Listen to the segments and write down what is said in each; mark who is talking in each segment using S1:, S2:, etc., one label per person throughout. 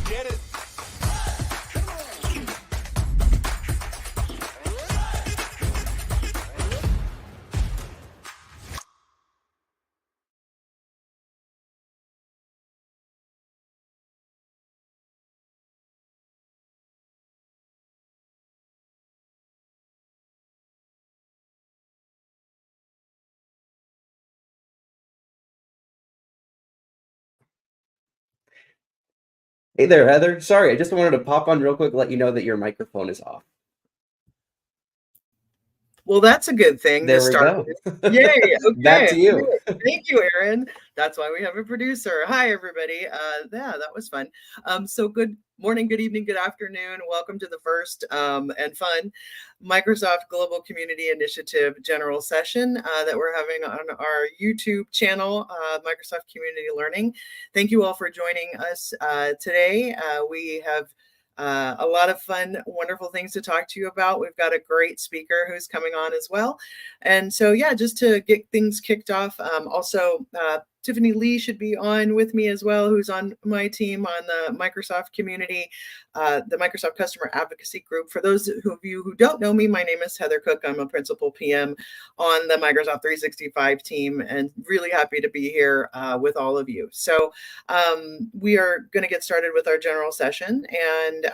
S1: Get it.
S2: Hey there, Heather. Sorry, I just wanted to pop on real quick, let you know that your microphone is off.
S3: Well, that's a good thing to
S2: There we
S3: start
S2: go.
S3: with. Yay.
S2: Back
S3: Okay.
S2: to you.
S3: Thank you, Aaron. That's why we have a producer. Hi, everybody. Yeah, that was fun. So good morning, good evening, good afternoon. Welcome to the first and fun Microsoft Global Community Initiative General Session that we're having on our YouTube channel, Microsoft Community Learning. Thank you all for joining us today. We have a lot of fun, wonderful things to talk to you about. We've got a great speaker who's coming on as well. And so, yeah, just to get things kicked off, also, Tiffany Lee should be on with me as well, who's on my team on the Microsoft community, the Microsoft Customer Advocacy Group. For those of you who don't know me, my name is Heather Cook. I'm a principal PM on the Microsoft 365 team, and really happy to be here with all of you. So we are going to get started with our general session, and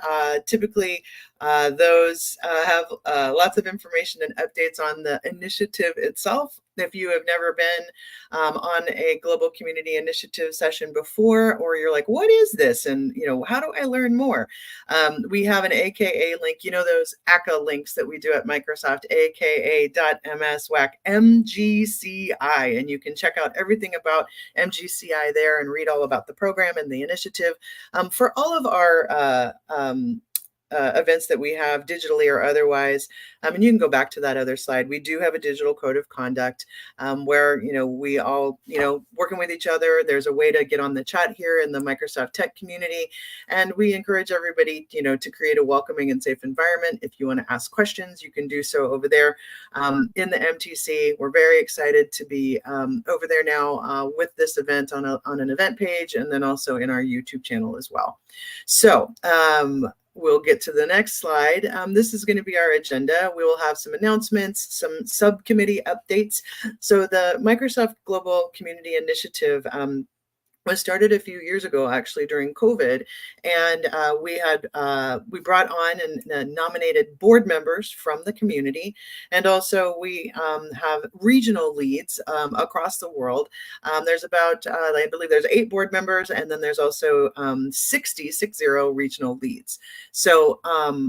S3: typically those have lots of information and updates on the initiative itself. If you have never been on a global community initiative session before, or you're like, what is this? And, how do I learn more? We have an AKA link, those AKA links that we do at Microsoft, aka.ms/MGCI. And you can check out everything about MGCI there and read all about the program and the initiative. For all of our events that we have digitally or otherwise. And you can go back to that other slide. We do have a digital code of conduct where, we all, working with each other. There's a way to get on the chat here in the Microsoft Tech community. And we encourage everybody, to create a welcoming and safe environment. If you want to ask questions, you can do so over there in the MTC. We're very excited to be over there now with this event on an event page, and then also in our YouTube channel as well. So, we'll get to the next slide. This is going to be our agenda. We will have some announcements, some subcommittee updates. So the Microsoft Global Community Initiative was started a few years ago, actually during COVID, and we brought on and nominated board members from the community, and also we have regional leads across the world. There's about I believe there's 8 board members, and then there's also 60 regional leads. So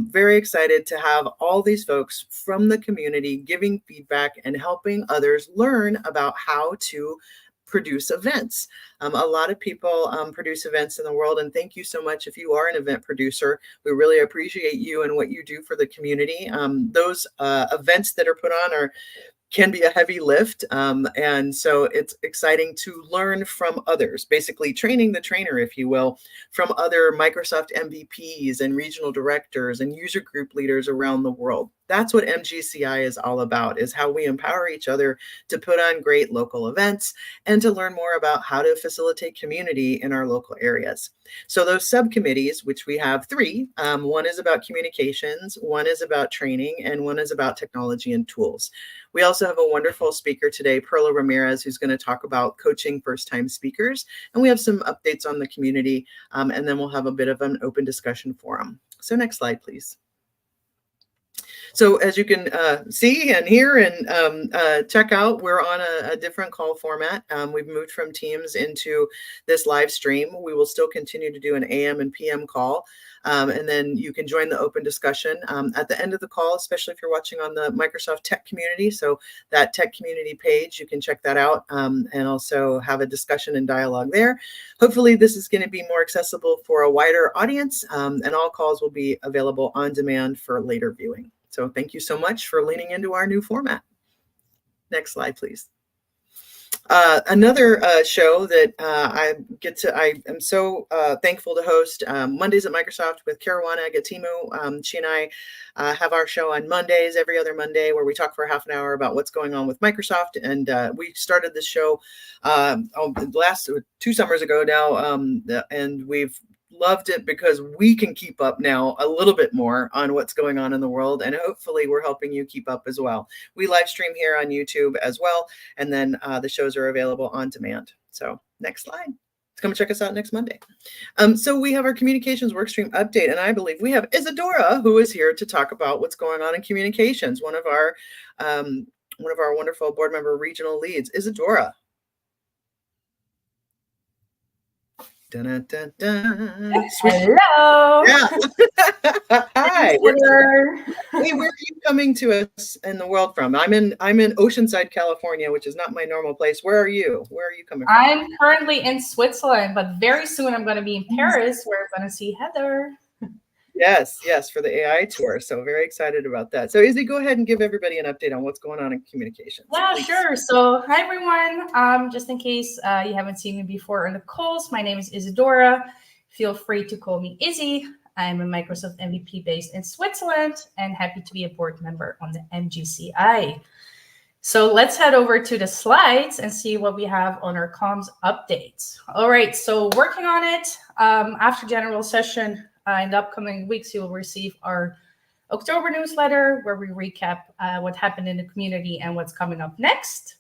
S3: very excited to have all these folks from the community giving feedback and helping others learn about how to produce events. A lot of people produce events in the world, and thank you so much if you are an event producer. We really appreciate you and what you do for the community. Those events that are put on can be a heavy lift. And so it's exciting to learn from others, basically training the trainer, if you will, from other Microsoft MVPs and regional directors and user group leaders around the world. That's what MGCI is all about, is how we empower each other to put on great local events and to learn more about how to facilitate community in our local areas. So those subcommittees, which we have 3, one is about communications, one is about training, and one is about technology and tools. We also have a wonderful speaker today, Perla Ramirez, who's going to talk about coaching first-time speakers. And we have some updates on the community, and then we'll have a bit of an open discussion forum. So next slide, please. So as you can see and hear and check out, we're on a different call format. We've moved from Teams into this live stream. We will still continue to do an AM and PM call. And then you can join the open discussion at the end of the call, especially if you're watching on the Microsoft Tech community. So that Tech community page, you can check that out and also have a discussion and dialogue there. Hopefully this is going to be more accessible for a wider audience, and all calls will be available on demand for later viewing. So thank you so much for leaning into our new format. Next slide, please. Another show that I am so thankful to host, Mondays at Microsoft with Caruana Gatimu. She and I have our show on Mondays, every other Monday, where we talk for half an hour about what's going on with Microsoft. And we started this show the last 2 summers ago now, and we've loved it because we can keep up now a little bit more on what's going on in the world, and hopefully we're helping you keep up as well. We live stream here on YouTube as well, and then the shows are available on demand. So next slide. Come and check us out next Monday. So we have our communications workstream update, and I believe we have Isadora, who is here to talk about what's going on in communications. One of our wonderful board member regional leads, Isadora. Dun, dun, dun, dun.
S1: Hello.
S3: Yeah. Hi. Where
S1: Hello.
S3: are you coming to us in the world from? I'm in Oceanside, California, which is not my normal place. Where are you? Where are you coming from?
S1: I'm currently in Switzerland, but very soon I'm going to be in Paris, where I'm going to see Heather.
S3: Yes, for the AI tour. So very excited about that. So Izzy, go ahead and give everybody an update on what's going on in communications.
S1: Yeah,
S3: please.
S1: sure. So hi, everyone. Just in case you haven't seen me before in the calls, my name is Isadora. Feel free to call me Izzy. I'm a Microsoft MVP based in Switzerland and happy to be a board member on the MGCI. So let's head over to the slides and see what we have on our comms updates. All right, so working on it. After general session, in the upcoming weeks, you will receive our October newsletter where we recap what happened in the community and what's coming up next.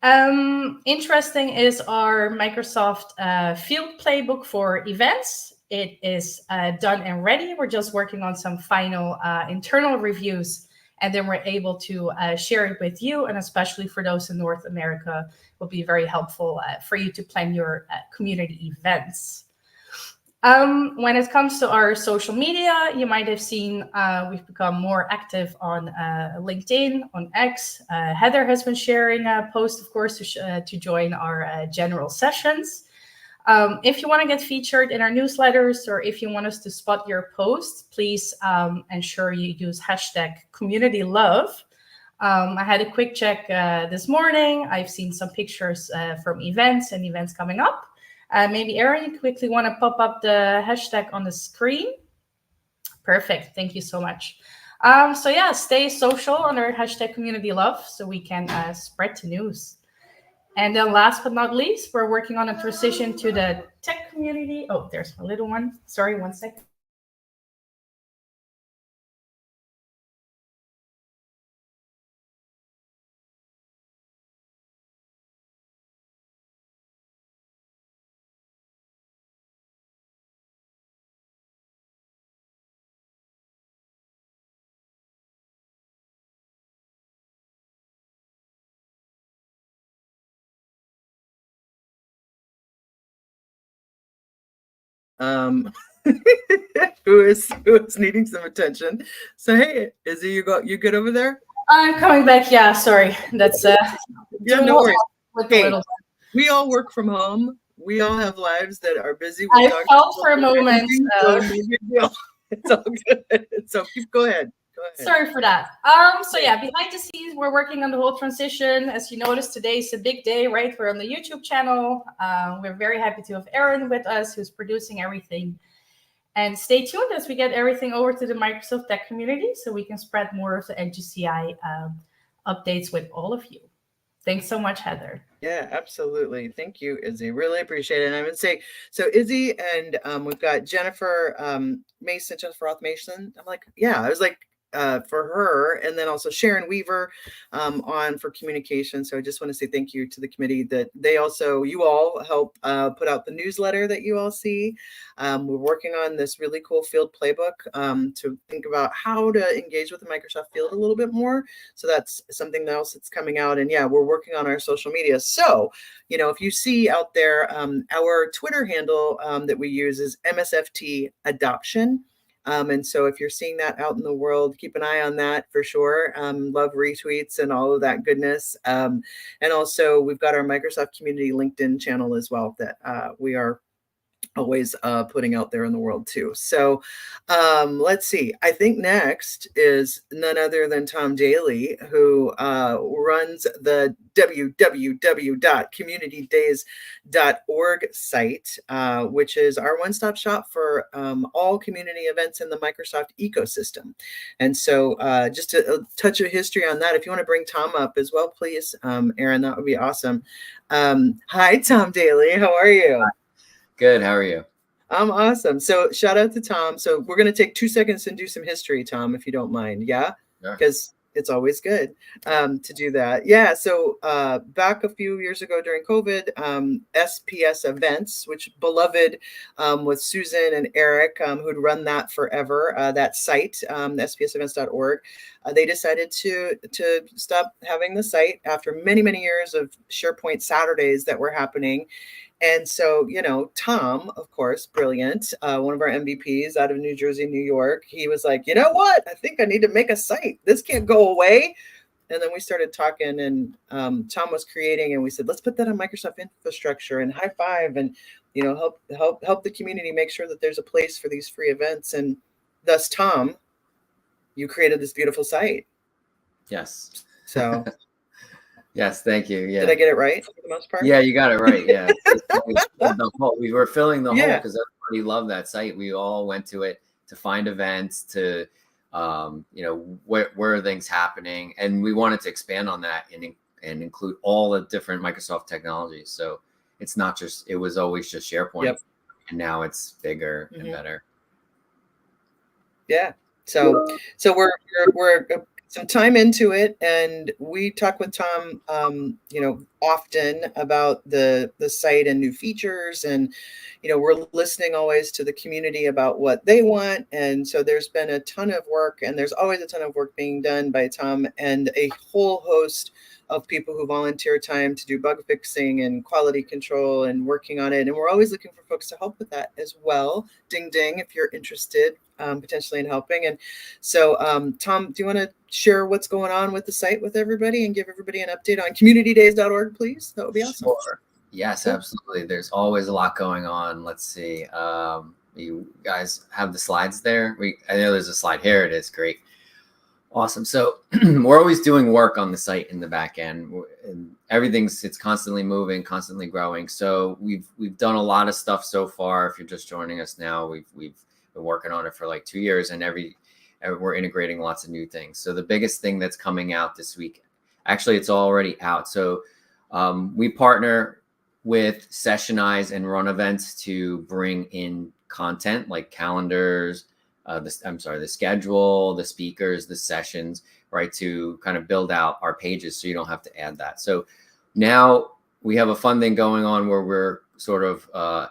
S1: Interesting is our Microsoft field playbook for events. It is done and ready. We're just working on some final internal reviews, and then we're able to share it with you, and especially for those in North America, will be very helpful for you to plan your community events. When it comes to our social media, you might have seen we've become more active on LinkedIn, on X. Heather has been sharing a post, of course, to join our general sessions. If you want to get featured in our newsletters, or if you want us to spot your post, please ensure you use #CommunityLove. I had a quick check this morning. I've seen some pictures from events and events coming up. Maybe Erin, you quickly want to pop up the hashtag on the screen. Perfect. Thank you so much. So yeah, stay social under #CommunityLove so we can spread the news. And then last but not least, we're working on a transition to the tech community. Oh, there's my little one. Sorry, one second.
S3: Who is needing some attention. So hey, Izzy, you good over there?
S1: I'm coming back. Yeah, sorry. That's
S3: yeah, no worries.
S1: Hey,
S3: we all work from home. We all have lives that are busy.
S1: I felt for a moment.
S3: It's all good. So go ahead.
S1: Sorry for that. So yeah, behind the scenes, we're working on the whole transition. As you noticed, today is a big day, right? We're on the YouTube channel. We're very happy to have Erin with us, who's producing everything. And stay tuned as we get everything over to the Microsoft Tech community so we can spread more of the MGCI updates with all of you. Thanks so much, Heather.
S3: Yeah, absolutely. Thank you, Izzy. Really appreciate it. And I would say, so Izzy and we've got Jennifer Roth Mason. I'm like, yeah, I was like, for her, and then also Sharon Weaver on for communication. So I just want to say thank you to the committee that you all help put out the newsletter that you all see. We're working on this really cool field playbook to think about how to engage with the Microsoft field a little bit more. So that's something else that's coming out. And yeah, we're working on our social media. So, if you see out there, our Twitter handle that we use is MSFT Adoption. And so if you're seeing that out in the world, keep an eye on that for sure. Love retweets and all of that goodness. And also we've got our Microsoft Community LinkedIn channel as well that we are always putting out there in the world too. So let's see. I think next is none other than Tom Daly, who runs the www.communitydays.org site, which is our one-stop shop for all community events in the Microsoft ecosystem. And so just to touch of history on that, if you want to bring Tom up as well, please, Erin, that would be awesome. Hi, Tom Daly. How are you?
S4: Good. How are you?
S3: I'm awesome. So shout out to Tom. So we're going to take 2 seconds and do some history, Tom, if you don't mind. Yeah.
S4: Sure.
S3: Because it's always good to do that. Yeah. So back a few years ago during COVID, SPS Events, which beloved with Susan and Eric, who'd run that forever, that site, spsevents.org, they decided to stop having the site after many, many years of SharePoint Saturdays that were happening. And so, Tom, of course, brilliant, one of our MVPs out of New Jersey, New York, he was like, you know what? I think I need to make a site. This can't go away. And then we started talking, and Tom was creating, and we said, let's put that on Microsoft infrastructure and high five, and help the community make sure that there's a place for these free events. And thus, Tom, you created this beautiful site.
S4: Yes.
S3: So.
S4: Yes, thank you. Yeah.
S3: Did I get it right for the most part?
S4: Yeah, you got it right. Yeah. We were filling the hole
S3: Yeah.
S4: because everybody loved that site. We all went to it to find events, to where are things happening, and we wanted to expand on that and include all the different Microsoft technologies. So it's not just, it was always just SharePoint.
S3: Yep.
S4: And now it's bigger and better.
S3: Yeah. So we're some time into it, and we talk with Tom, often about the site and new features, and we're listening always to the community about what they want. And so there's been a ton of work, and there's always a ton of work being done by Tom and a whole host of people who volunteer time to do bug fixing and quality control and working on it. And we're always looking for folks to help with that as well. Ding, ding, if you're interested potentially in helping. And so, Tom, do you want to share what's going on with the site with everybody and give everybody an update on communitydays.org, please? That would be awesome.
S4: Sure. Yes, absolutely. There's always a lot going on. Let's see. You guys have the slides there? I know there's a slide here. It is great. Awesome. So we're always doing work on the site in the back end, and it's constantly moving, constantly growing. So we've done a lot of stuff so far. If you're just joining us now, we've been working on it for like 2 years, and we're integrating lots of new things. So the biggest thing that's coming out this week, actually, it's already out. So we partner with Sessionize and Run Events to bring in content like calendars, the schedule, the speakers, the sessions, right, to kind of build out our pages so you don't have to add that. So now we have a fun thing going on where we're sort of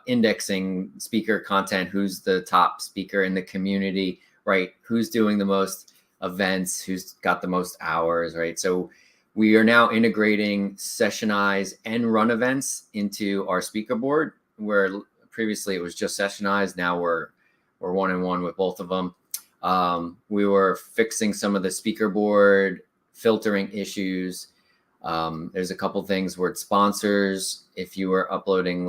S4: indexing speaker content, who's the top speaker in the community, right, who's doing the most events, who's got the most hours, right? So we are now integrating Sessionize and Run Events into our speaker board, where previously it was just Sessionize. Now we're one-on-one with both of them. We were fixing some of the speaker board filtering issues. There's a couple things where it's sponsors. If you were uploading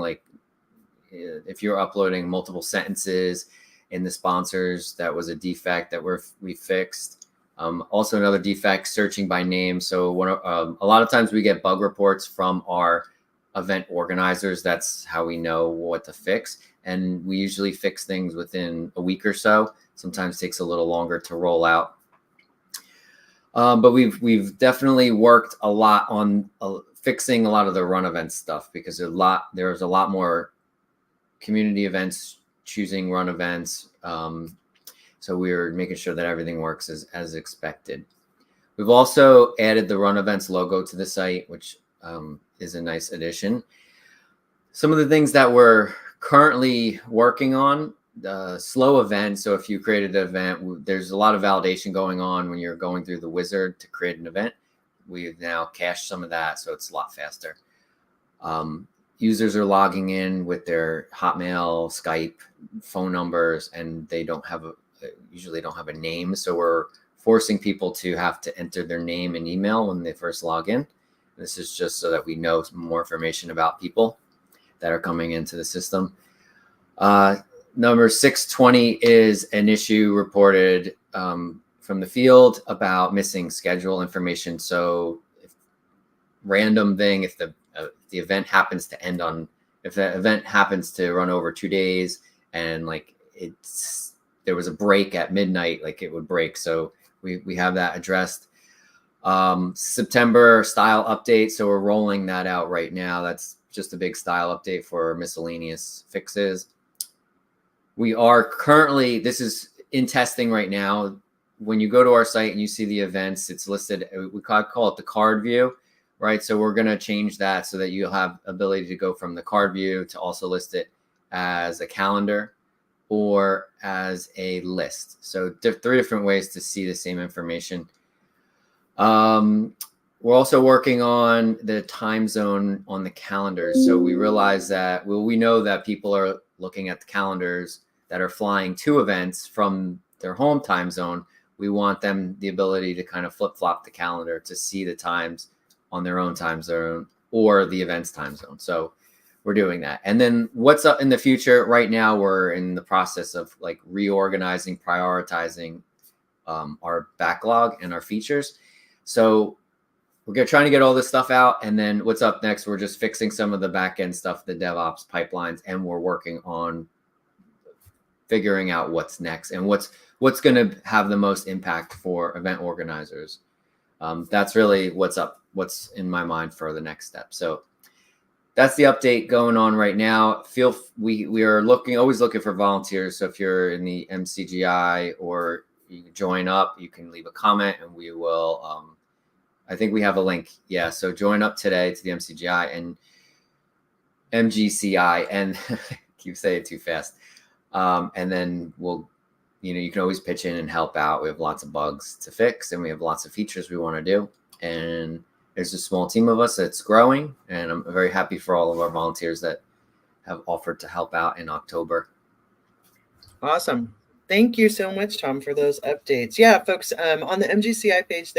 S4: multiple sentences in the sponsors, that was a defect that we fixed. Also another defect, searching by name. So a lot of times we get bug reports from our event organizers. That's how we know what to fix. And we usually fix things within a week or so. Sometimes takes a little longer to roll out. But we've definitely worked a lot on fixing a lot of the Run Event stuff, because there's a lot more community events choosing Run Events. So we're making sure that everything works as expected. We've also added the Run Events logo to the site, which is a nice addition. Some of the things that we're currently working on, slow events. So if you created an event, there's a lot of validation going on when you're going through the wizard to create an event. We've now cached some of that, so it's a lot faster. Users are logging in with their Hotmail, Skype, phone numbers, and they usually don't have a name. So we're forcing people to have to enter their name and email when they first log in. This is just so that we know more information about people that are coming into the system. Number 620 is an issue reported from the field about missing schedule information. So if the event happens to if the event happens to run over 2 days, and there was a break at midnight, it would break. So we have that addressed. September style update. So we're rolling that out right now. That's just a big style update for miscellaneous fixes. We are currently, this is in testing right now. When you go to our site and you see the events, it's listed, we call it the card view, right? So we're going to change that so that you'll have ability to go from the card view to also list it as a calendar or as a list. So 3 different ways to see the same information. We're also working on the time zone on the calendars. So we realize that, well, we know that people are looking at the calendars that are flying to events from their home time zone. We want them the ability to kind of flip-flop the calendar to see the times on their own time zone or the event's time zone. So we're doing that. And then what's up in the future? Right now, we're in the process of like reorganizing, prioritizing our backlog and our features. So we're trying to get all this stuff out. And then what's up next? We're just fixing some of the back end stuff, the DevOps pipelines, and we're working on figuring out what's next and what's going to have the most impact for event organizers. That's really what's in my mind for the next step. So that's the update going on right now. We are always looking for volunteers. So if you're in the MCGI or you join up, you can leave a comment and we will, I think we have a link. Yeah. So join up today to the MCGI and MGCI and keep saying it too fast. And then you can always pitch in and help out. We have lots of bugs to fix and we have lots of features we want to do. And there's a small team of us that's growing. And I'm very happy for all of our volunteers that have offered to help out in October.
S3: Awesome. Thank you so much, Tom, for those updates. Yeah, folks, on the MGCI page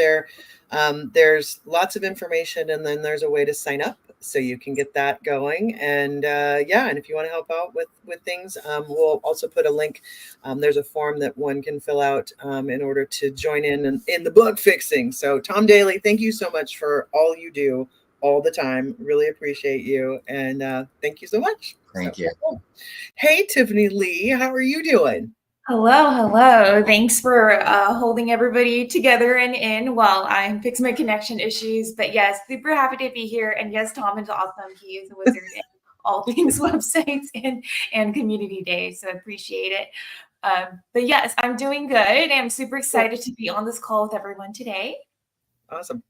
S3: there's lots of information and then there's a way to sign up so you can get that going. And and if you want to help out with things, we'll also put a link. There's a form that one can fill out in order to join in the bug fixing. So Tom Daly, thank you so much for all you do all the time. Really appreciate you. And thank you so much.
S4: Thank you.
S3: Cool. Hey, Tiffany Lee, how are you doing?
S5: Hello. Thanks for holding everybody together and in while I'm fixing my connection issues. But yes, super happy to be here. And yes, Tom is awesome. He is a wizard in all things websites and community days. So I appreciate it. But yes, I'm doing good. I'm super excited to be on this call with everyone today.
S3: Awesome.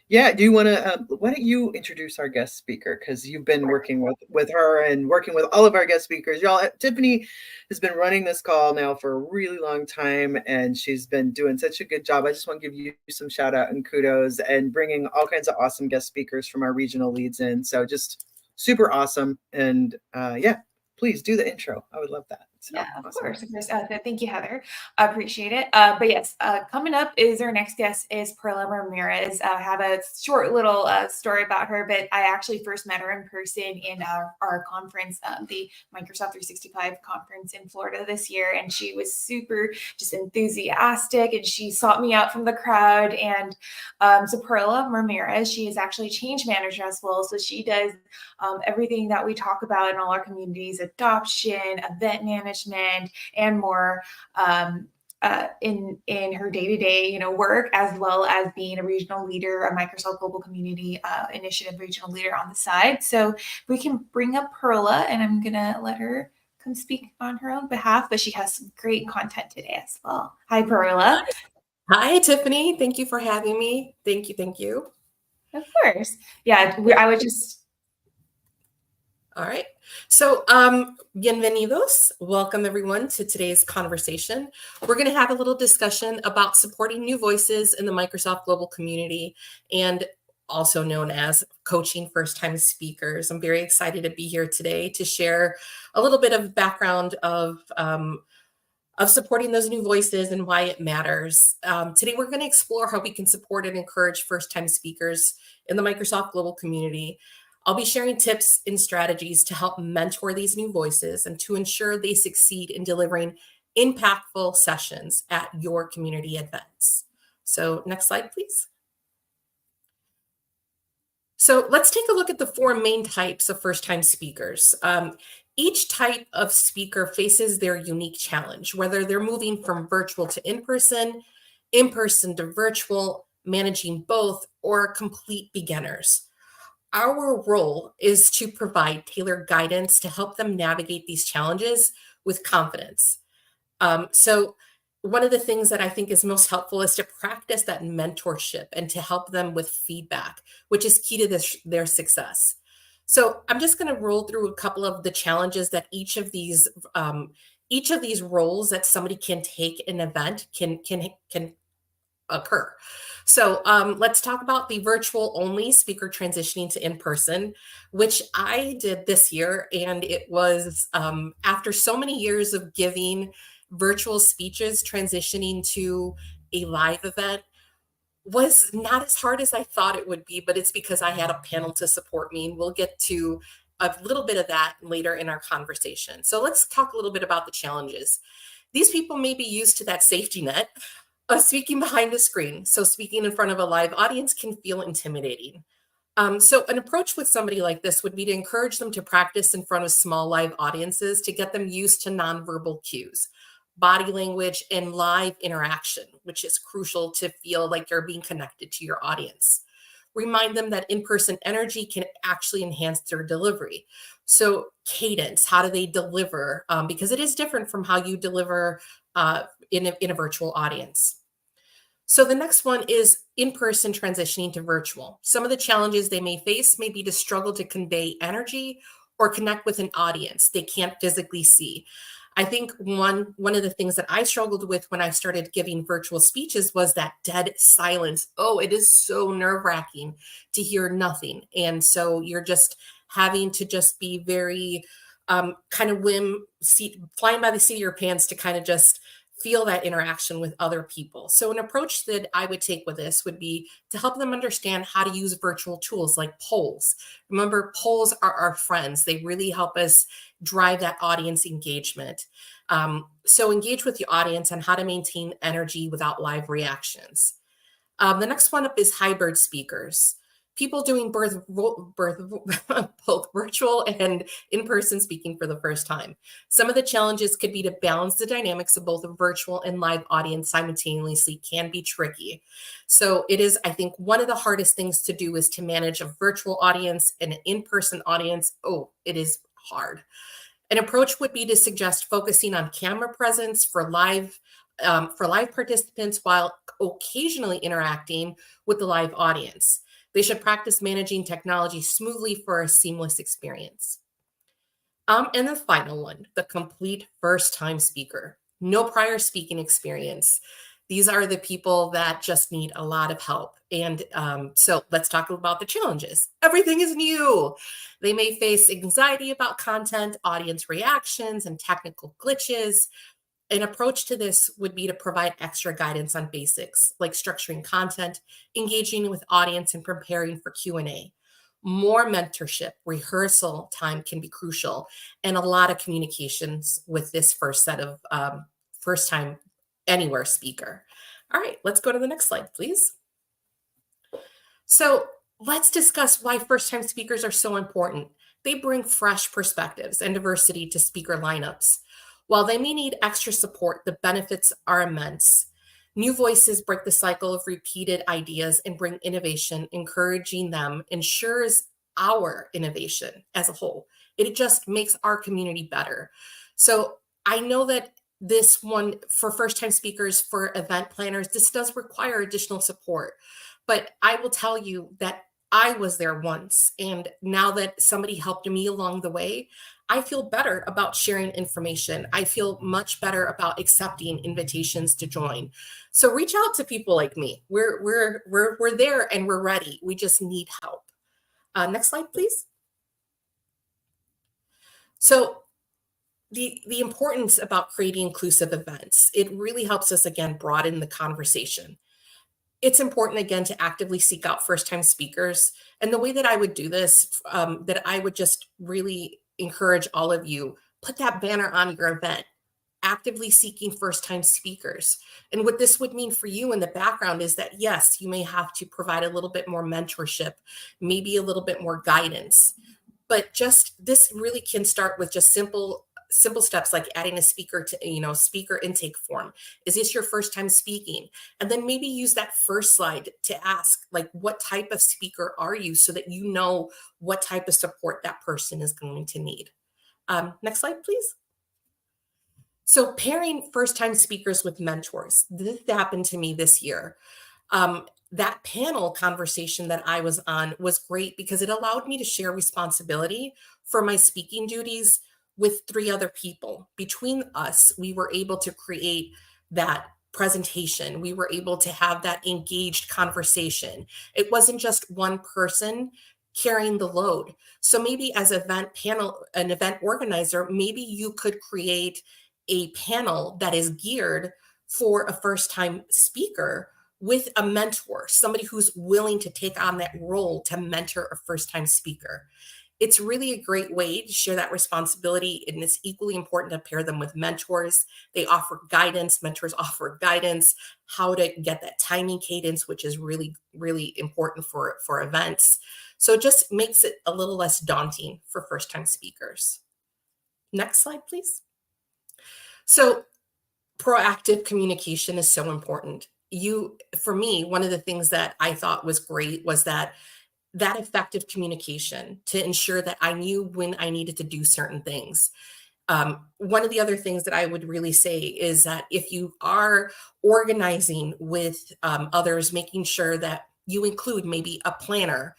S3: Yeah, do you want to, why don't you introduce our guest speaker? Because you've been working with her and working with all of our guest speakers. Y'all, Tiffany has been running this call now for a really long time, and she's been doing such a good job. I just want to give you some shout out and kudos and bringing all kinds of awesome guest speakers from our regional leads in. So just super awesome. And please do the intro. I would love that. So,
S5: yeah, of
S3: awesome.
S5: course. Thank you, Heather. I appreciate it. But yes, coming up is our next guest is Perla Ramirez. I have a short little story about her, but I actually first met her in person in our conference, the Microsoft 365 conference in Florida this year. And she was super just enthusiastic and she sought me out from the crowd. And so Perla Ramirez, she is actually a change manager as well. So she does everything that we talk about in all our communities, adoption, event management, and more in her day-to-day work, as well as being a regional leader, a Microsoft Global Community Initiative regional leader on the side. So we can bring up Perla, and I'm gonna let her come speak on her own behalf, but she has some great content today as well. Hi, Perla.
S6: Hi, Tiffany. Thank you for having me. Thank you.
S5: Of course. Yeah, I would just...
S6: All right. So, bienvenidos. Welcome everyone to today's conversation. We're going to have a little discussion about supporting new voices in the Microsoft Global Community and also known as coaching first-time speakers. I'm very excited to be here today to share a little bit of background of supporting those new voices and why it matters. Today, we're going to explore how we can support and encourage first-time speakers in the Microsoft Global Community. I'll be sharing tips and strategies to help mentor these new voices and to ensure they succeed in delivering impactful sessions at your community events. So next slide, please. So let's take a look at the 4 main types of first-time speakers. Each type of speaker faces their unique challenge, whether they're moving from virtual to in-person to virtual, managing both, or complete beginners. Our role is to provide tailored guidance to help them navigate these challenges with confidence. So one of the things that I think is most helpful is to practice that mentorship and to help them with feedback, which is key to their success. So I'm just going to roll through a couple of the challenges that each of these roles that somebody can take in an event can occur. So let's talk about the virtual only speaker transitioning to in-person, which I did this year. And it was after so many years of giving virtual speeches, transitioning to a live event was not as hard as I thought it would be, but it's because I had a panel to support me. And we'll get to a little bit of that later in our conversation. So let's talk a little bit about the challenges. These people may be used to that safety net of speaking behind a screen. So speaking in front of a live audience can feel intimidating. So an approach with somebody like this would be to encourage them to practice in front of small live audiences to get them used to nonverbal cues, body language, and live interaction, which is crucial to feel like you're being connected to your audience. Remind them that in-person energy can actually enhance their delivery. So cadence, how do they deliver? Because it is different from how you deliver in a virtual audience. So the next one is in-person transitioning to virtual. Some of the challenges they may face may be to struggle to convey energy or connect with an audience they can't physically see. I think one of the things that I struggled with when I started giving virtual speeches was that dead silence. Oh, it is so nerve-wracking to hear nothing. And so you're just having to just be very kind of flying by the seat of your pants to kind of just feel that interaction with other people. So an approach that I would take with this would be to help them understand how to use virtual tools like polls. Remember, polls are our friends. They really help us drive that audience engagement. So engage with the audience on how to maintain energy without live reactions. The next one up is hybrid speakers. People doing both virtual and in-person speaking for the first time. Some of the challenges could be to balance the dynamics of both a virtual and live audience simultaneously can be tricky. So it is, I think, one of the hardest things to do is to manage a virtual audience and an in-person audience. Oh, it is hard. An approach would be to suggest focusing on camera presence for live participants while occasionally interacting with the live audience. They should practice managing technology smoothly for a seamless experience. And the final one, the complete first-time speaker. No prior speaking experience. These are the people that just need a lot of help. And so let's talk about the challenges. Everything is new. They may face anxiety about content, audience reactions, and technical glitches. An approach to this would be to provide extra guidance on basics, like structuring content, engaging with audience, and preparing for Q&A. More mentorship, rehearsal time can be crucial, and a lot of communications with this first set of first-time anywhere speaker. All right, let's go to the next slide, please. So let's discuss why first-time speakers are so important. They bring fresh perspectives and diversity to speaker lineups. While they may need extra support, the benefits are immense. New voices break the cycle of repeated ideas and bring innovation. Encouraging them ensures our innovation as a whole. It just makes our community better. So I know that this one, for first-time speakers, for event planners, this does require additional support. But I will tell you that I was there once, and now that somebody helped me along the way, I feel better about sharing information. I feel much better about accepting invitations to join. So reach out to people like me. We're there and we're ready. We just need help. Next slide, please. So the importance about creating inclusive events, it really helps us, again, broaden the conversation. It's important, again, to actively seek out first-time speakers. And the way that I would do this, that I would just really encourage all of you, put that banner on your event, actively seeking first-time speakers. And what this would mean for you in the background is that, yes, you may have to provide a little bit more mentorship, maybe a little bit more guidance, but just this really can start with just simple steps like adding a speaker to, speaker intake form. Is this your first time speaking? And then maybe use that first slide to ask, like, what type of speaker are you, so that you know what type of support that person is going to need. Next slide, please. So pairing first-time speakers with mentors, this happened to me this year. That panel conversation that I was on was great because it allowed me to share responsibility for my speaking duties with 3 other people. Between us, we were able to create that presentation. We were able to have that engaged conversation. It wasn't just one person carrying the load. So maybe as an event organizer, maybe you could create a panel that is geared for a first-time speaker with a mentor, somebody who's willing to take on that role to mentor a first-time speaker. It's really a great way to share that responsibility, and it's equally important to pair them with mentors. They offer guidance, mentors offer guidance, how to get that timing cadence, which is really, really important for events. So it just makes it a little less daunting for first-time speakers. Next slide, please. So proactive communication is so important. For me, one of the things that I thought was great was that effective communication to ensure that I knew when I needed to do certain things. One of the other things that I would really say is that if you are organizing with others, making sure that you include maybe a planner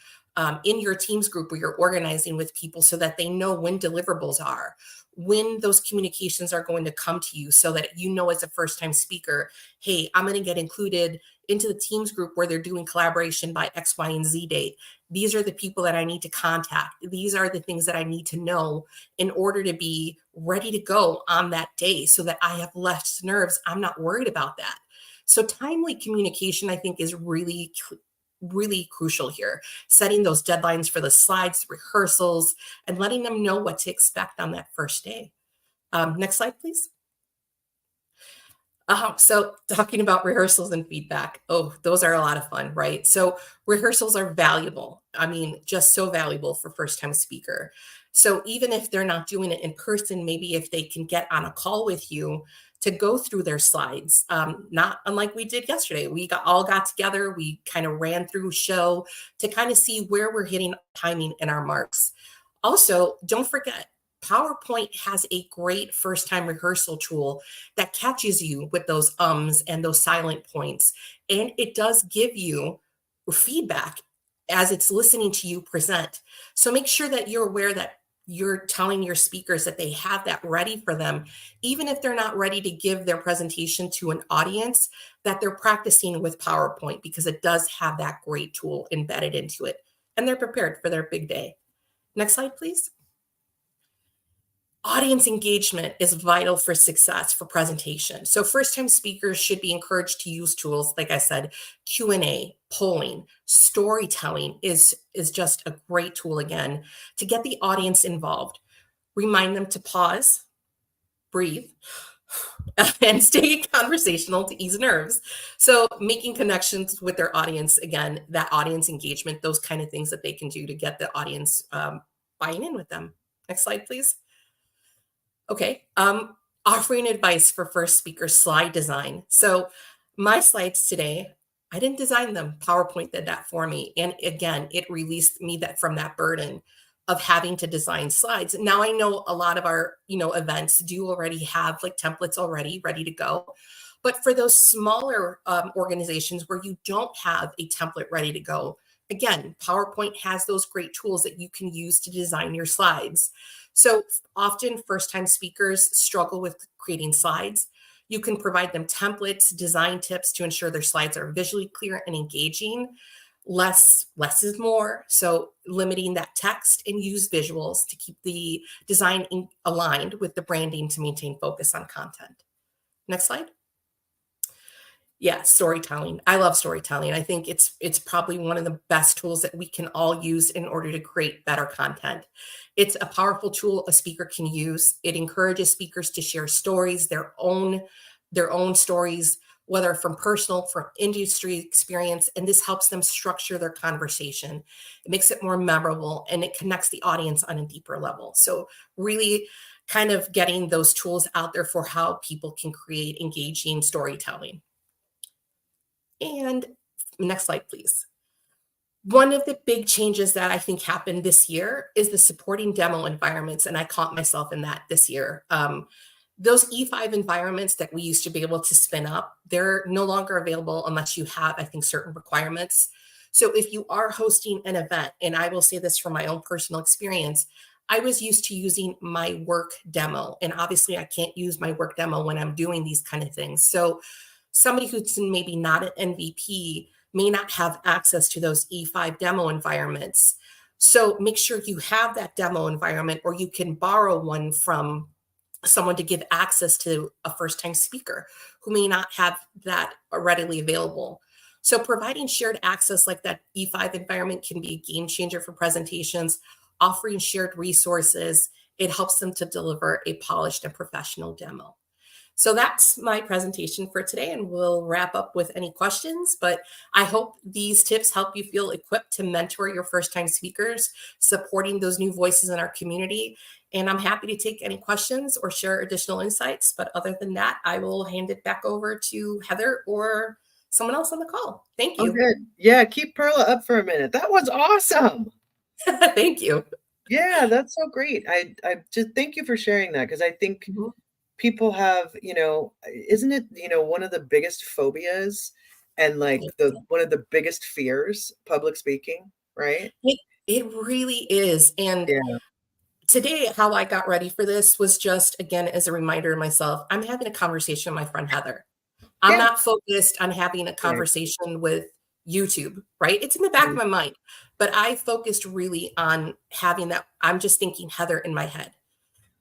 S6: in your Teams group where you're organizing with people so that they know when deliverables are, when those communications are going to come to you, so that you know as a first-time speaker, hey, I'm going to get included into the Teams group where they're doing collaboration by X, Y, and Z date. These are the people that I need to contact. These are the things that I need to know in order to be ready to go on that day so that I have less nerves. I'm not worried about that. So timely communication, I think, is really crucial here. Setting those deadlines for the slides, rehearsals, and letting them know what to expect on that first day. Next slide, please. So talking about rehearsals and feedback, those are a lot of fun, right? So rehearsals are valuable. I mean, just so valuable for first-time speaker. So even if they're not doing it in person, maybe if they can get on a call with you to go through their slides, not unlike we did yesterday. We all got together, we kind of ran through show to kind of see where we're hitting timing in our marks. Also, don't forget, PowerPoint has a great first-time rehearsal tool that catches you with those ums and those silent points. And it does give you feedback as it's listening to you present. So make sure that you're aware that you're telling your speakers that they have that ready for them, even if they're not ready to give their presentation to an audience, that they're practicing with PowerPoint because it does have that great tool embedded into it. And they're prepared for their big day. Next slide, please. Audience engagement is vital for success for presentation. So first-time speakers should be encouraged to use tools, like I said, Q&A, polling, storytelling is just a great tool, again, to get the audience involved. Remind them to pause, breathe, and stay conversational to ease nerves. So making connections with their audience, again, that audience engagement, those kind of things that they can do to get the audience buying in with them. Next slide, please. Okay, offering advice for first speaker slide design. So my slides today, I didn't design them. PowerPoint did that for me. And again, it released me from that burden of having to design slides. Now I know a lot of our, events do already have like templates already ready to go. But for those smaller organizations where you don't have a template ready to go, again, PowerPoint has those great tools that you can use to design your slides. So often first-time speakers struggle with creating slides. You can provide them templates, design tips to ensure their slides are visually clear and engaging. Less is more. So limiting that text and use visuals to keep the design aligned with the branding to maintain focus on content. Next slide. Yeah, storytelling. I love storytelling. I think it's probably one of the best tools that we can all use in order to create better content. It's a powerful tool a speaker can use. It encourages speakers to share stories, their own stories, whether from personal, from industry experience, and this helps them structure their conversation. It makes it more memorable and it connects the audience on a deeper level. So really kind of getting those tools out there for how people can create engaging storytelling. And next slide, please. One of the big changes that I think happened this year is the supporting demo environments. And I caught myself in that this year. Those E5 environments that we used to be able to spin up, they're no longer available unless you have, I think, certain requirements. So if you are hosting an event, and I will say this from my own personal experience, I was used to using my work demo, and obviously I can't use my work demo when I'm doing these kind of things. So somebody who's maybe not an MVP may not have access to those E5 demo environments. So make sure you have that demo environment, or you can borrow one from someone to give access to a first-time speaker who may not have that readily available. So providing shared access like that E5 environment can be a game changer for presentations. Offering shared resources, it helps them to deliver a polished and professional demo. So that's my presentation for today, and we'll wrap up with any questions. But I hope these tips help you feel equipped to mentor your first-time speakers, supporting those new voices in our community. And I'm happy to take any questions or share additional insights. But other than that, I will hand it back over to Heather or someone else on the call. Thank you.
S3: Oh, good. Yeah, keep Perla up for a minute. That was awesome.
S6: Thank you.
S3: Yeah, that's so great. I just thank you for sharing that, because I think people have, isn't it, one of the biggest phobias and like one of the biggest fears, public speaking, right?
S6: It really is. And today, how I got ready for this was just, again, as a reminder to myself, I'm having a conversation with my friend Heather. I'm not focused on having a conversation with YouTube, right? It's in the back of my mind, but I focused really on having that. I'm just thinking Heather in my head.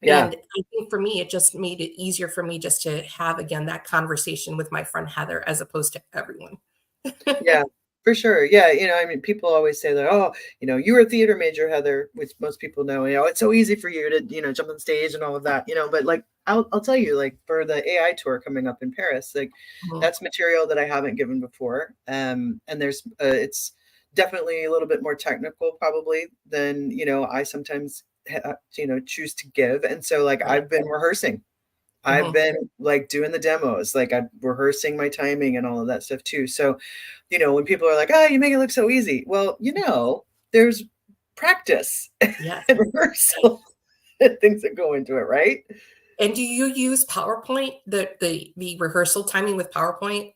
S6: And I think for me, it just made it easier for me just to have, again, that conversation with my friend Heather, as opposed to everyone.
S3: Yeah, for sure. Yeah. I mean, people always say that, oh, you were a theater major, Heather, which most people know, it's so easy for you to, jump on stage and all of that, but like, I'll tell you, like, for the AI tour coming up in Paris, like that's material that I haven't given before. And there's, it's definitely a little bit more technical probably than, I sometimes, choose to give. And so like, I've been rehearsing. I've been like doing the demos, like I'm rehearsing my timing and all of that stuff too. So, when people are like, oh, you make it look so easy. Well, there's practice and rehearsal and things that go into it, right?
S6: And do you use PowerPoint, the rehearsal timing with PowerPoint?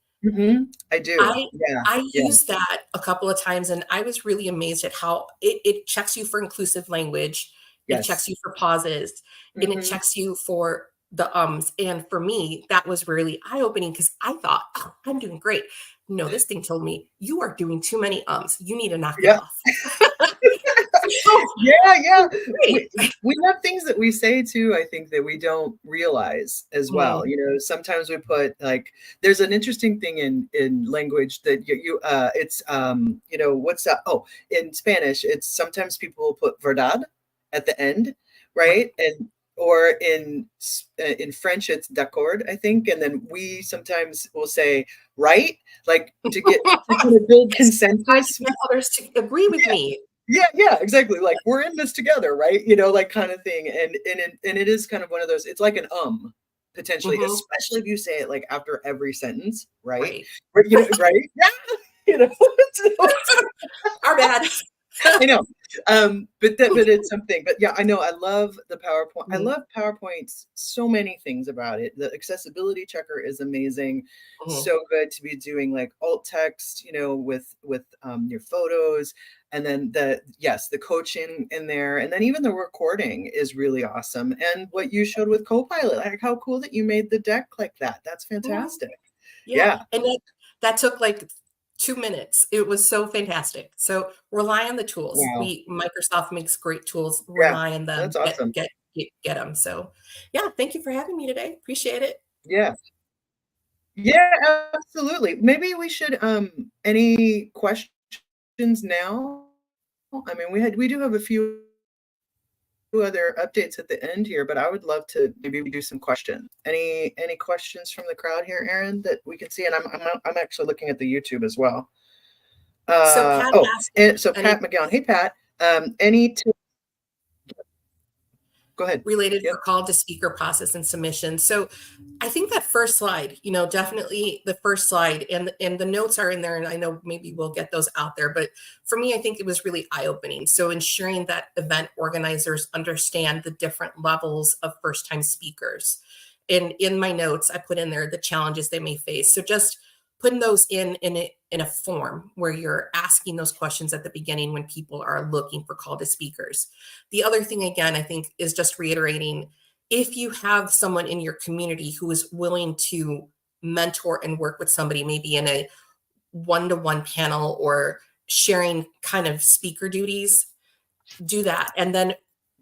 S3: I do.
S6: I used that a couple of times, and I was really amazed at how it checks you for inclusive language. It checks you for pauses, and it checks you for the ums. And for me, that was really eye-opening, because I thought, oh, I'm doing great. No, this thing told me, you are doing too many ums. You need to knock it off.
S3: We have things that we say too, I think, that we don't realize as well. Sometimes we put, like, there's an interesting thing in language that it's what's that? Oh, in Spanish, it's sometimes people will put verdad at the end, right? And or in French, it's d'accord, I think. And then we sometimes will say right, like to get to build consensus.
S6: Get others to agree with me.
S3: Yeah, exactly. Like, we're in this together, right? like, kind of thing. And it is kind of one of those, it's like an potentially, especially if you say it like after every sentence, right? Right? Yeah.
S6: Our bad.
S3: I know. But it's something. But yeah, I know. I love the PowerPoint. I love PowerPoint. So many things about it. The accessibility checker is amazing. So good to be doing like alt text, with your photos, and then the coaching in there, and then even the recording is really awesome. And what you showed with Copilot, like how cool that you made the deck like that. That's fantastic. Yeah.
S6: And that took like 2 minutes. It was so fantastic. So rely on the tools.
S3: Wow.
S6: Microsoft makes great tools. Rely on them.
S3: That's awesome.
S6: Get them. So thank you for having me today. Appreciate it.
S3: Yeah, absolutely. Maybe we should any questions now? I mean, we do have a few other updates at the end here, but I would love to maybe do some questions. Any questions from the crowd here, Aaron, that we can see? And I'm actually looking at the YouTube as well. Pat McGowan. Hey, Pat. Any tips? Go ahead.
S6: Related for call to speaker process and submission. So I think that first slide, definitely the first slide, and the notes are in there, and I know maybe we'll get those out there, but for me, I think it was really eye-opening. So ensuring that event organizers understand the different levels of first-time speakers. And in my notes, I put in there the challenges they may face. So just putting those in a form where you're asking those questions at the beginning when people are looking for call to speakers. The other thing, again, I think is just reiterating, if you have someone in your community who is willing to mentor and work with somebody, maybe in a one-to-one panel or sharing kind of speaker duties, do that. And then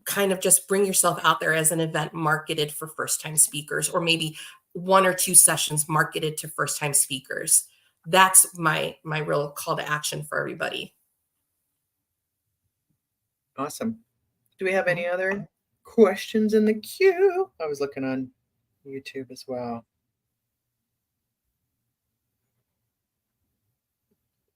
S6: kind of just bring yourself out there as an event marketed for first-time speakers, or maybe 1 or 2 sessions marketed to first-time speakers. That's my real call to action for everybody.
S3: Awesome. Do we have any other questions in the queue? I was looking on YouTube as well.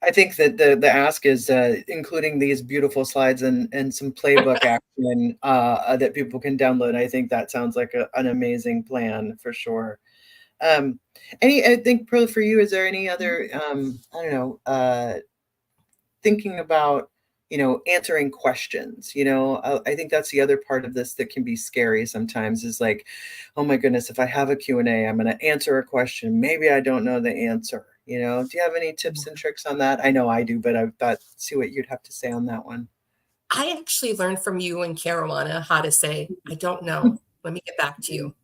S3: I think that the ask is including these beautiful slides and some playbook action that people can download. I think that sounds like an amazing plan for sure. I think, Pearl, for you, is there any other, I don't know, thinking about, answering questions, I think that's the other part of this that can be scary sometimes, is like, oh my goodness, if I have a Q&A, I'm going to answer a question. Maybe I don't know the answer. Do you have any tips and tricks on that? I know I do, but I thought, see what you'd have to say on that one.
S6: I actually learned from you and Caruana how to say, I don't know. Let me get back to you.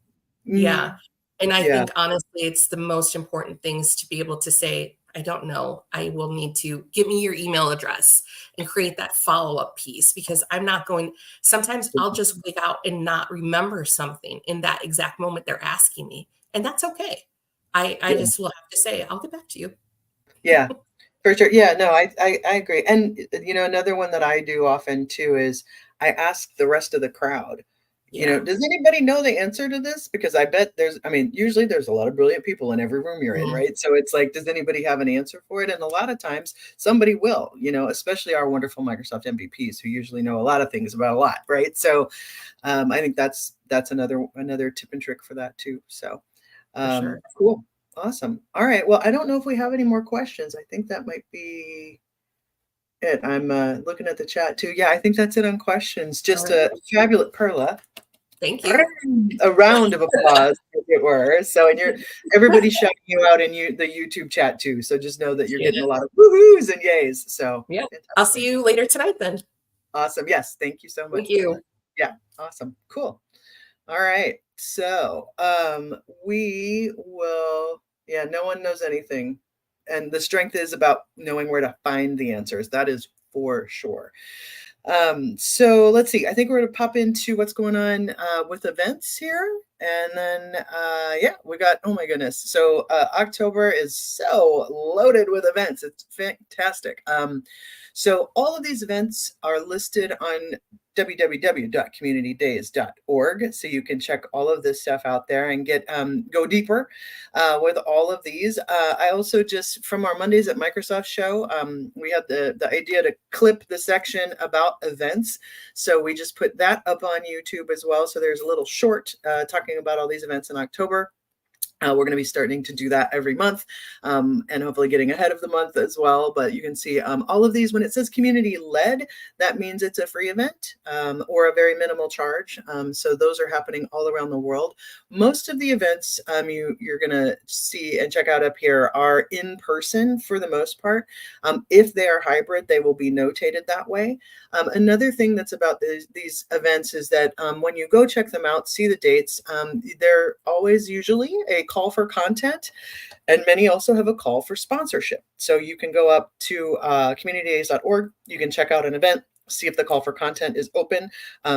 S6: Yeah. And I think, honestly, it's the most important things to be able to say, I don't know. I will need to give me your email address and create that follow-up piece, because I'm not going, sometimes I'll just wig out and not remember something in that exact moment they're asking me. And that's okay. I just will have to say, I'll get back to you.
S3: Yeah, for sure. Yeah, no, I agree. And, another one that I do often too is I ask the rest of the crowd, does anybody know the answer to this? Because I bet usually there's a lot of brilliant people in every room you're in, right? So it's like, does anybody have an answer for it? And a lot of times somebody will, especially our wonderful Microsoft MVPs who usually know a lot of things about a lot, right? So I think that's another tip and trick for that too. So
S6: Sure.
S3: Cool. Awesome. All right. Well, I don't know if we have any more questions. I think that might be it. I'm looking at the chat too. Yeah, I think that's it on questions. Just a fabulous, Perla.
S6: Thank you.
S3: A round of applause, if it were. So, and everybody's shouting you out in the YouTube chat too. So just know that you're getting a lot of woohoos and yays. So
S6: yeah, I'll see you later tonight then.
S3: Awesome. Yes. Thank you so much.
S6: Thank you.
S3: Yeah. Awesome. Cool. All right. So we will, no one knows anything. And the strength is about knowing where to find the answers. That is for sure. So let's see. I think we're going to pop into what's going on with events here. And then, we got, oh my goodness. So October is so loaded with events. It's fantastic. So all of these events are listed on www.communitydays.org. So you can check all of this stuff out there and get go deeper with all of these. I also just, from our Mondays at Microsoft show, we had the idea to clip the section about events. So we just put that up on YouTube as well. So there's a little short talking about all these events in October. We're going to be starting to do that every month and hopefully getting ahead of the month as well. But you can see all of these, when it says community led, that means it's a free event or a very minimal charge. So those are happening all around the world. Most of the events you're going to see and check out up here are in person for the most part. If they are hybrid, they will be notated that way. Another thing that's about these events is that when you go check them out, see the dates, they're always usually a call for content, and many also have a call for sponsorship. So you can go up to communitydays.org, you can check out an event, see if the call for content is open,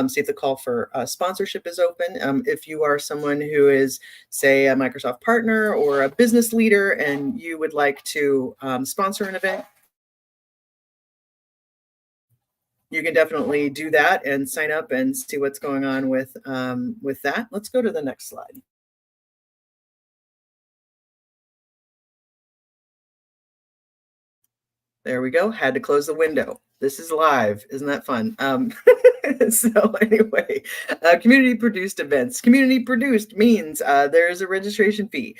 S3: see if the call for sponsorship is open. If you are someone who is, say, a Microsoft partner or a business leader and you would like to sponsor an event, you can definitely do that and sign up and see what's going on with that. Let's go to the next slide. There we go. Had to close the window. This is live. Isn't that fun? So anyway, community produced events. Community produced means there's a registration fee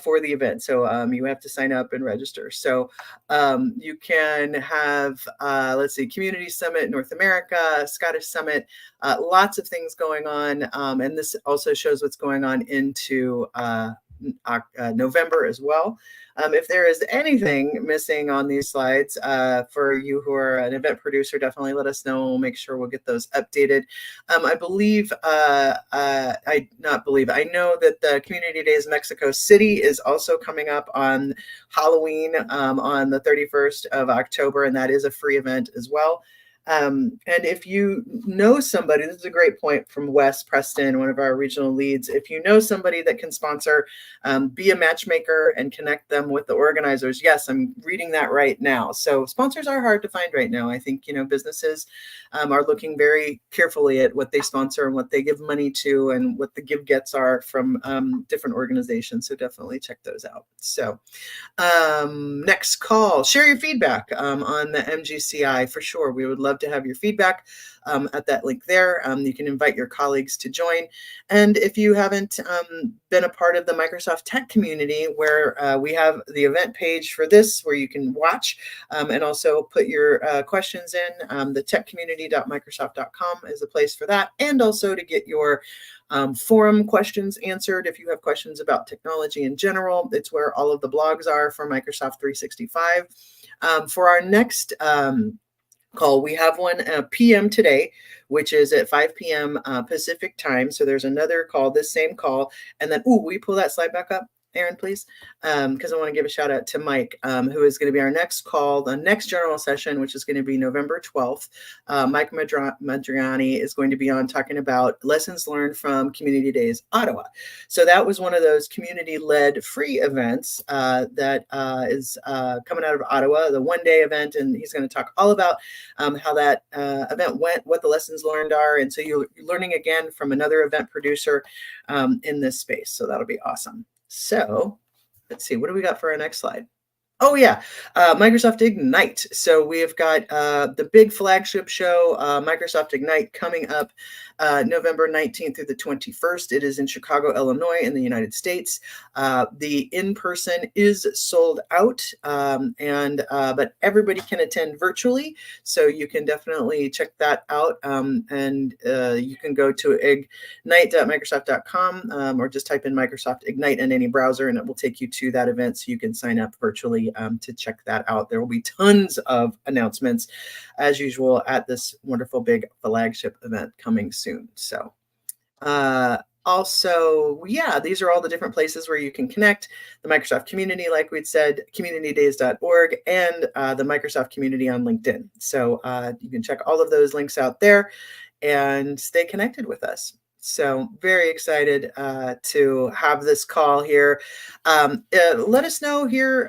S3: for the event. So you have to sign up and register. So you can have, let's see, Community Summit North America, Scottish Summit, lots of things going on. And this also shows what's going on into November as well. If there is anything missing on these slides, for you who are an event producer, definitely let us know. We'll make sure we'll get those updated. I know that the Community Days Mexico City is also coming up on Halloween on the 31st of October, and that is a free event as well. And if you know somebody, this is a great point from Wes Preston, one of our regional leads. If you know somebody that can sponsor, be a matchmaker and connect them with the organizers. Yes, I'm reading that right now. So sponsors are hard to find right now. I think, businesses are looking very carefully at what they sponsor and what they give money to and what the give gets are from different organizations. So definitely check those out. So next call, share your feedback on the MGCI for sure. We would love to have your feedback at that link there. You can invite your colleagues to join. And if you haven't been a part of the Microsoft Tech community, where we have the event page for this, where you can watch and also put your questions in, the techcommunity.microsoft.com is a place for that. And also to get your forum questions answered. If you have questions about technology in general, it's where all of the blogs are for Microsoft 365. For our next call, we have one PM today, which is at 5 p.m. Pacific time. So there's another call, this same call. And then, will you pull that slide back up, Aaron, please? Because I want to give a shout out to Mike, who is going to be our next call, the next general session, which is going to be November 12th. Mike Madriani is going to be on talking about lessons learned from Community Days Ottawa. So that was one of those community-led free events that is coming out of Ottawa, the one-day event, and he's going to talk all about how that event went, what the lessons learned are, and so you're learning again from another event producer in this space. So that'll be awesome. So let's see, what do we got for our next slide? Oh yeah, Microsoft Ignite. So we have got the big flagship show, Microsoft Ignite, coming up November 19th through the 21st. It is in Chicago, Illinois, in the United States. The in-person is sold out, but everybody can attend virtually. So you can definitely check that out. And you can go to ignite.microsoft.com or just type in Microsoft Ignite in any browser, and it will take you to that event. So you can sign up virtually to check that out. There will be tons of announcements as usual at this wonderful big flagship event coming soon. So also, yeah, these are all the different places where you can connect. The Microsoft community, like we'd said, communitydays.org, and the Microsoft community on LinkedIn. So you can check all of those links out there and stay connected with us. So very excited to have this call here. Let us know here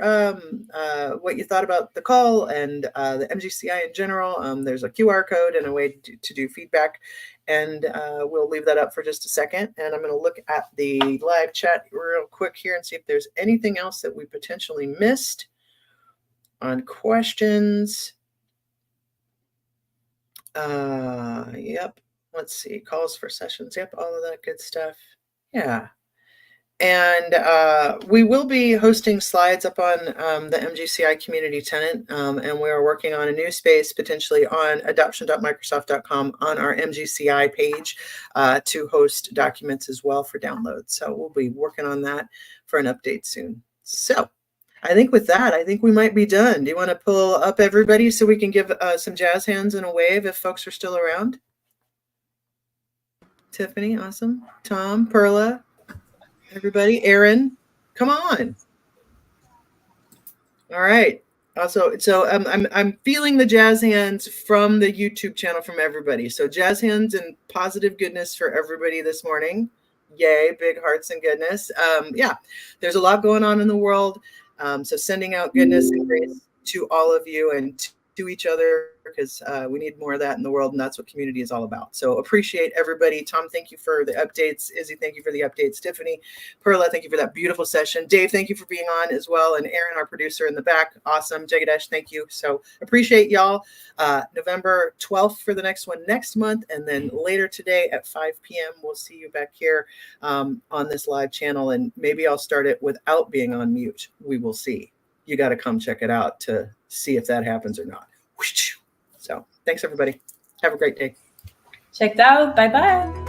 S3: what you thought about the call and the MGCI in general. There's a QR code and a way to do feedback. And we'll leave that up for just a second. And I'm going to look at the live chat real quick here and see if there's anything else that we potentially missed on questions. Yep. Let's see, calls for sessions. Yep, all of that good stuff. Yeah. And we will be hosting slides up on the MGCI community tenant. And we are working on a new space, potentially on adoption.microsoft.com on our MGCI page to host documents as well for download. So we'll be working on that for an update soon. So I think with that, I think we might be done. Do you want to pull up everybody so we can give some jazz hands and a wave if folks are still around? Tiffany, awesome. Tom, Perla, everybody. Aaron, come on. All right. Also, so I'm feeling the jazz hands from the YouTube channel from everybody. So jazz hands and positive goodness for everybody this morning. Yay, big hearts and goodness. Yeah, there's a lot going on in the world. So sending out goodness and grace to all of you and to each other, because we need more of that in the world, and that's what community is all about. So appreciate everybody. Tom, thank you for the updates. Izzy, thank you for the updates. Tiffany, Perla, thank you for that beautiful session. Dave, thank you for being on as well. And Aaron, our producer in the back, awesome. Jagadesh, thank you. So appreciate y'all. November 12th for the next one next month, and then later today at 5 p.m. we'll see you back here on this live channel, and maybe I'll start it without being on mute. We will see. You got to come check it out to see if that happens or not. So thanks, everybody. Have a great day.
S1: Checked out. Bye-bye.